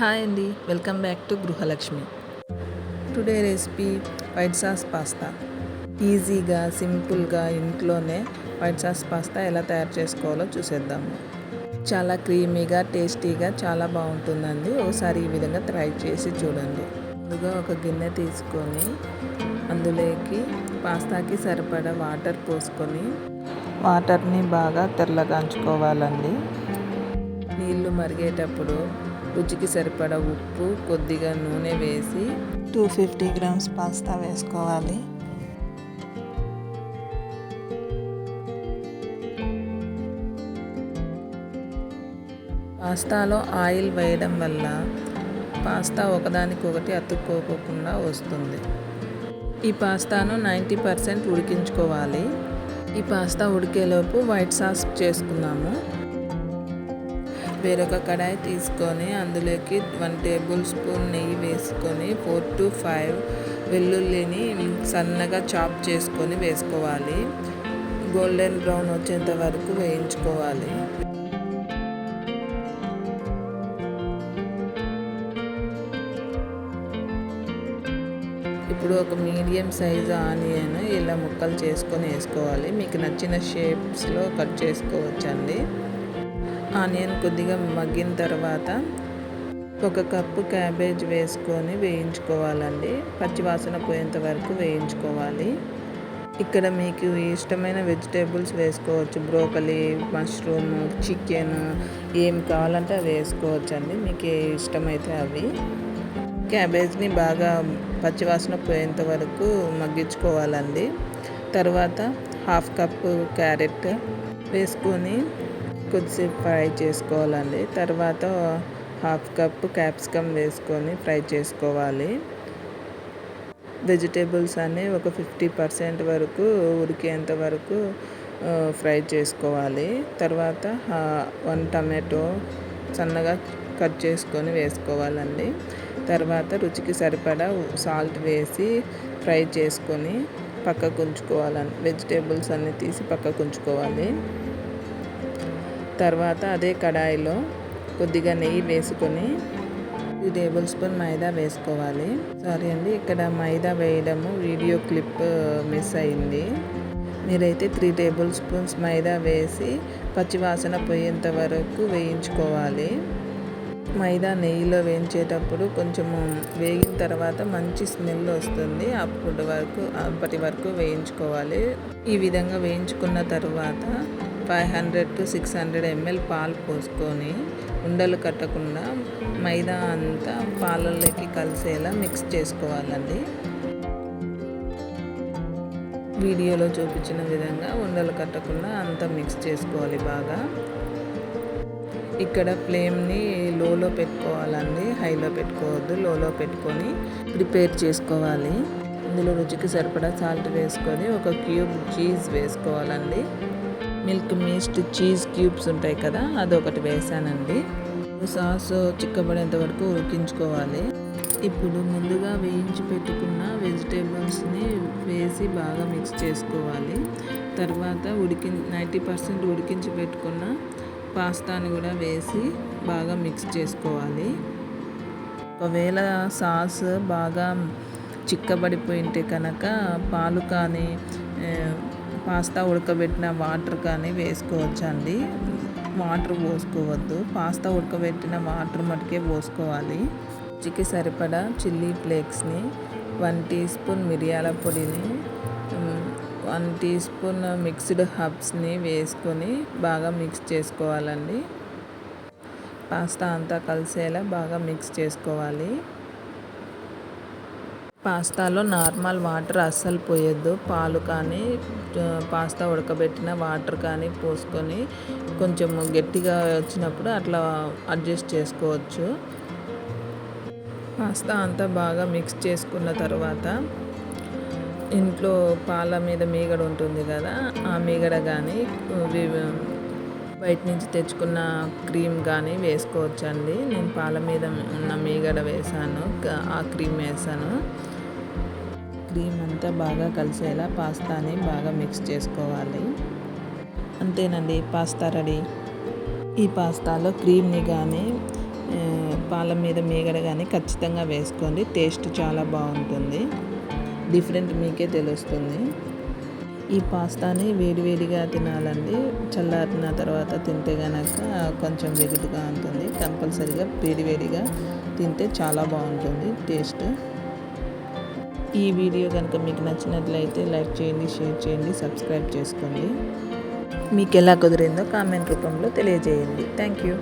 Hi అండి, welcome back to Gruhalakshmi. Today recipe white sauce pasta. ఈజీగా సింపుల్గా ఇంట్లోనే వైట్ సాస్ పాస్తా ఎలా తయారు చేసుకోవాలో చూసేద్దాము. చాలా క్రీమీగా టేస్టీగా చాలా బాగుంటుందండి. ఒకసారి ఈ విధంగా ట్రై చేసి చూడండి. ముందుగా ఒక గిన్నె తీసుకొని అందులోకి పాస్తాకి సరిపడా వాటర్ పోసుకొని వాటర్ని బాగా తెల్లగాంచుకోవాలండి. నీళ్లు మరిగేటప్పుడు రుచికి సరిపడా ఉప్పు, కొద్దిగా నూనె వేసి 250 గ్రామ్స్ పాస్తా వేసుకోవాలి. పాస్తాలో ఆయిల్ వేయడం వల్ల పాస్తా ఒకదానికొకటి అతుక్కోకుండా వస్తుంది. ఈ పాస్తాను 90% ఉడికించుకోవాలి. ఈ పాస్తా ఉడికేలోపు వైట్ సాస్ చేసుకున్నాము. వేరొక కడాయి తీసుకొని అందులోకి 1 టేబుల్ స్పూన్ నెయ్యి వేసుకొని 4 to 5 వెల్లుల్లిని సన్నగా చాప్ చేసుకొని వేసుకోవాలి. గోల్డెన్ బ్రౌన్ వచ్చేంత వరకు వేయించుకోవాలి. ఇప్పుడు ఒక మీడియం సైజు ఆనియన్ ఇలా ముక్కలు చేసుకొని వేసుకోవాలి. మీకు నచ్చిన షేప్స్లో కట్ చేసుకోవచ్చండి. ఆనియన్ కొద్దిగా మగ్గిన తర్వాత 1 కప్పు క్యాబేజ్ వేసుకొని వేయించుకోవాలండి. పచ్చివాసన పోయేంత వరకు వేయించుకోవాలి. ఇక్కడ మీకు ఇష్టమైన వెజిటేబుల్స్ వేసుకోవచ్చు. బ్రోకలీ, మష్రూమ్, చికెన్ ఏం కావాలంటే అవి వేసుకోవచ్చండి. మీకు ఏ ఇష్టమైతే అవి. క్యాబేజ్ని బాగా పచ్చివాసన పోయేంత వరకు మగ్గించుకోవాలండి. తర్వాత 1/2 కప్పు క్యారెట్ వేసుకొని కొద్దిసేపు ఫ్రై చేసుకోవాలండి. తర్వాత 1/2 కప్పు క్యాప్సికమ్ వేసుకొని ఫ్రై చేసుకోవాలి. వెజిటేబుల్స్ అన్నీ ఒక 50% వరకు ఉడికేంత వరకు ఫ్రై చేసుకోవాలి. తర్వాత 1 టమాటో సన్నగా కట్ చేసుకొని వేసుకోవాలండి. తర్వాత రుచికి సరిపడా సాల్ట్ వేసి ఫ్రై చేసుకొని పక్కకు ఉంచుకోవాలండి. వెజిటేబుల్స్ అన్నీ తీసి పక్కకు ఉంచుకోవాలి. తర్వాత అదే కడాయిలో కొద్దిగా నెయ్యి వేసుకొని 2 టేబుల్ స్పూన్ మైదా వేసుకోవాలి. సారీ అండి, ఇక్కడ మైదా వేయడము వీడియో క్లిప్ మిస్ అయింది. మీరైతే 3 టేబుల్ స్పూన్స్ మైదా వేసి పచ్చివాసన పోయేంత వరకు వేయించుకోవాలి. మైదా నెయ్యిలో వేయించేటప్పుడు కొంచెం వేగిన తర్వాత మంచి స్మెల్ వస్తుంది. అప్పటి వరకు వేయించుకోవాలి. ఈ విధంగా వేయించుకున్న తర్వాత 500 to 600 ml పాలు పోసుకొని ఉండలు కట్టకుండా మైదా అంతా పాలల్లోకి కలిసేలా మిక్స్ చేసుకోవాలండి. వీడియోలో చూపించిన విధంగా ఉండలు కట్టకుండా అంతా మిక్స్ చేసుకోవాలి బాగా. ఇక్కడ ఫ్లేమ్ని లోలో పెట్టుకోవాలండి, హైలో పెట్టుకోవద్దు. లోలో పెట్టుకొని ప్రిపేర్ చేసుకోవాలి. ఇందులో రుచికి సరిపడా సాల్ట్ వేసుకొని 1 క్యూబ్ చీజ్ వేసుకోవాలండి. మిల్క్ మిస్ట్ చీజ్ క్యూబ్స్ ఉంటాయి కదా, అదొకటి వేసానండి. సాస్ చిక్కబడేంత వరకు ఉడికించుకోవాలి. ఇప్పుడు ముందుగా వేయించి పెట్టుకున్న వెజిటేబుల్స్ని వేసి బాగా మిక్స్ చేసుకోవాలి. తర్వాత 90% ఉడికించి పెట్టుకున్న పాస్తాని కూడా వేసి బాగా మిక్స్ చేసుకోవాలి. ఒకవేళ సాస్ బాగా చిక్కబడిపోయింటే కనుక పాలు కానీ పాస్తా ఉడకబెట్టిన వాటర్ కానీ వేసుకోవచ్చండి. వాటర్ పోసుకోవద్దు. పాస్తా ఉడకబెట్టిన వాటర్ మటుకే పోసుకోవాలి. రుచికి సరిపడా చిల్లీ ఫ్లేక్స్ని, 1 టీ స్పూన్ మిరియాల పొడిని, 1 టీ స్పూన్ మిక్స్డ్ హర్బ్స్ని వేసుకొని బాగా మిక్స్ చేసుకోవాలండి. పాస్తా అంతా కలిసేలా బాగా మిక్స్ చేసుకోవాలి. పాస్తాలో నార్మల్ వాటర్ అస్సలు పోయొద్దు. పాలు కానీ పాస్తా ఉడకబెట్టిన వాటర్ కానీ పోసుకొని కొంచెం గట్టిగా వచ్చినప్పుడు అట్లా అడ్జస్ట్ చేసుకోవచ్చు. పాస్తా అంతా బాగా మిక్స్ చేసుకున్న తర్వాత ఇంట్లో పాల మీద మీగడ ఉంటుంది కదా, ఆ మీగడ కానీ బయట నుంచి తెచ్చుకున్న క్రీమ్ కానీ వేసుకోవచ్చండి. నేను పాల మీద ఉన్న మీగడ వేసాను, ఆ క్రీమ్ వేసాను. క్రీమ్ అంతా బాగా కలిసేలా పాస్తాని బాగా మిక్స్ చేసుకోవాలి. అంతేనండి, పాస్తా రెడీ. ఈ పాస్తాలో క్రీమ్ని కానీ పాల మీద మీగడ కానీ ఖచ్చితంగా వేసుకోండి. టేస్ట్ చాలా బాగుంటుంది. డిఫరెంట్ మీకే తెలుస్తుంది. ఈ పాస్తాని వేడివేడిగా తినాలండి. చల్లారిన తర్వాత తింటే కనుక కొంచెం వెగుటుగా ఉంటుంది. కంపల్సరీగా వేడివేడిగా తింటే చాలా బాగుంటుంది టేస్ట్. ఈ వీడియో కనుక మీకు నచ్చినట్లయితే లైక్ చేయండి, షేర్ చేయండి, సబ్స్క్రైబ్ చేసుకోండి. మీకు ఎలా కుదిరిందో కామెంట్ రూపంలో తెలియజేయండి. Thank you.